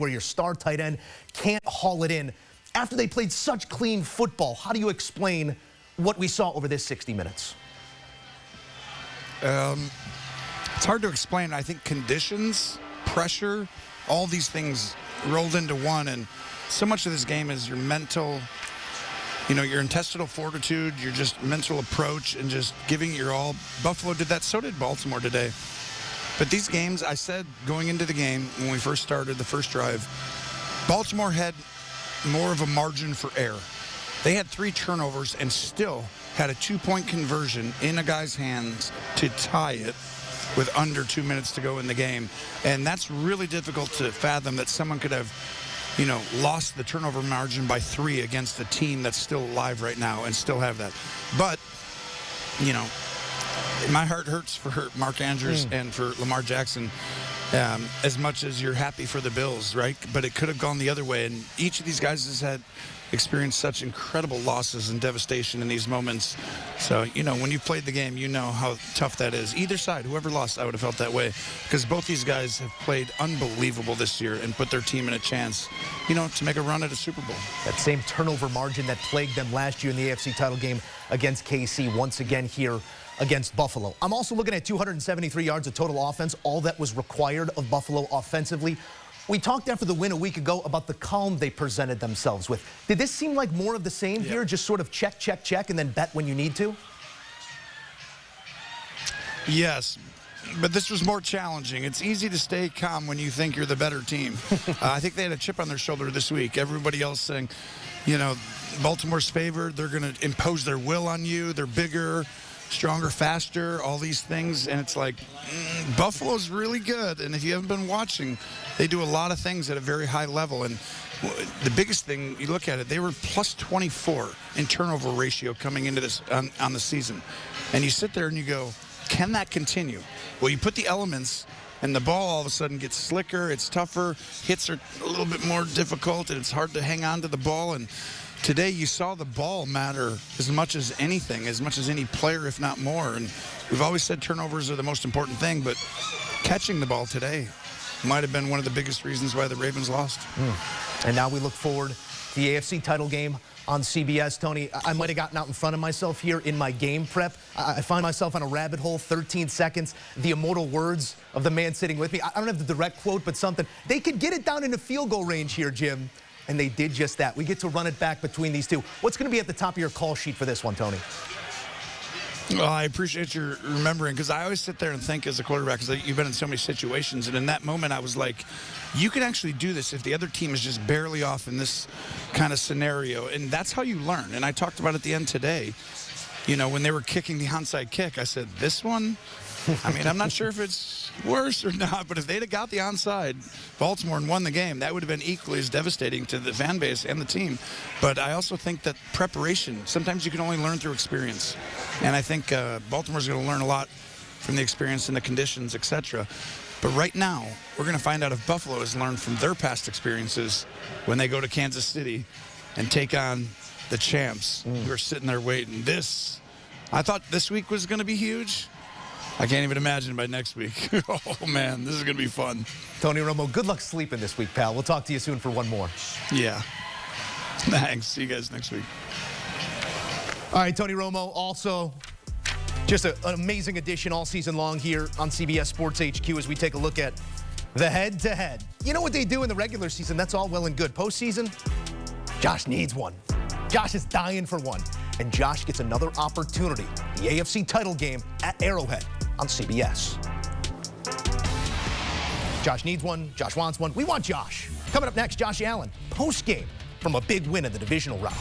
where your star tight end can't haul it in. After they played such clean football, how do you explain what we saw over this 60 minutes? It's hard to explain. I think conditions, pressure, all these things rolled into one, and so much of this game is your mental, your intestinal fortitude, your just mental approach, and just giving your all. Buffalo did that, so did Baltimore today. But these games, I said going into the game when we first started the first drive, Baltimore had more of a margin for error. They had 3 turnovers and still had a 2-point conversion in a guy's hands to tie it with under 2 minutes to go in the game. And that's really difficult to fathom, that someone could have, lost the turnover margin by 3 against a team that's still alive right now and still have that. But, my heart hurts for Mark Andrews and for Lamar Jackson, as much as you're happy for the Bills, right? But it could have gone the other way. And each of these guys has had experienced such incredible losses and devastation in these moments. So, when you've played the game, you know how tough that is. Either side, whoever lost, I would have felt that way. Because both these guys have played unbelievable this year and put their team in a chance, to make a run at a Super Bowl. That same turnover margin that plagued them last year in the AFC title game against KC, once again here against Buffalo. I'm also looking at 273 yards of total offense, all that was required of Buffalo offensively. We talked after the win a week ago about the calm they presented themselves with. Did this seem like more of the same here? Just sort of check, check, check, and then bet when you need to? Yes, but this was more challenging. It's easy to stay calm when you think you're the better team. I think they had a chip on their shoulder this week. Everybody else saying, Baltimore's favored. They're going to impose their will on you. They're bigger, stronger, faster, all these things. And it's like, Buffalo's really good. And if you haven't been watching, they do a lot of things at a very high level. And the biggest thing, you look at it, they were plus 24 in turnover ratio coming into this on the season. And you sit there and you go, can that continue? Well, you put the elements, and the ball all of a sudden gets slicker, it's tougher, hits are a little bit more difficult, and it's hard to hang on to the ball. And today you saw the ball matter as much as anything, as much as any player, if not more. And we've always said turnovers are the most important thing, but catching the ball today might have been one of the biggest reasons why the Ravens lost. And now we look forward to the AFC title game on CBS. Tony, I might have gotten out in front of myself here in my game prep. I find myself on a rabbit hole, 13 seconds, the immortal words of the man sitting with me. I don't have the direct quote, but something. They could get it down into field goal range here, Jim. And they did just that. We get to run it back between these two. What's going to be at the top of your call sheet for this one, Tony? Well, I appreciate your remembering, because I always sit there and think as a quarterback, because you've been in so many situations, and in that moment I was like, you can actually do this if the other team is just barely off in this kind of scenario. And that's how you learn. And I talked about at the end today, when they were kicking the onside kick, I said, this one, I'm not sure if it's worse or not, but if they'd have got the onside, Baltimore, and won the game, that would have been equally as devastating to the fan base and the team. But I also think that preparation, sometimes you can only learn through experience. And I think Baltimore's going to learn a lot from the experience and the conditions, etc. But right now, we're going to find out if Buffalo has learned from their past experiences when they go to Kansas City and take on the champs who are sitting there waiting. I thought this week was going to be huge. I can't even imagine by next week. Oh, man, this is going to be fun. Tony Romo, good luck sleeping this week, pal. We'll talk to you soon for one more. Yeah. Thanks. See you guys next week. All right, Tony Romo, also just an amazing addition all season long here on CBS Sports HQ as we take a look at the head-to-head. You know what they do in the regular season? That's all well and good. Postseason, Josh needs one. Josh is dying for one. And Josh gets another opportunity, the AFC title game at Arrowhead on CBS. Josh needs one. Josh wants one. We want Josh. Coming up next, Josh Allen, post-game from a big win in the divisional round.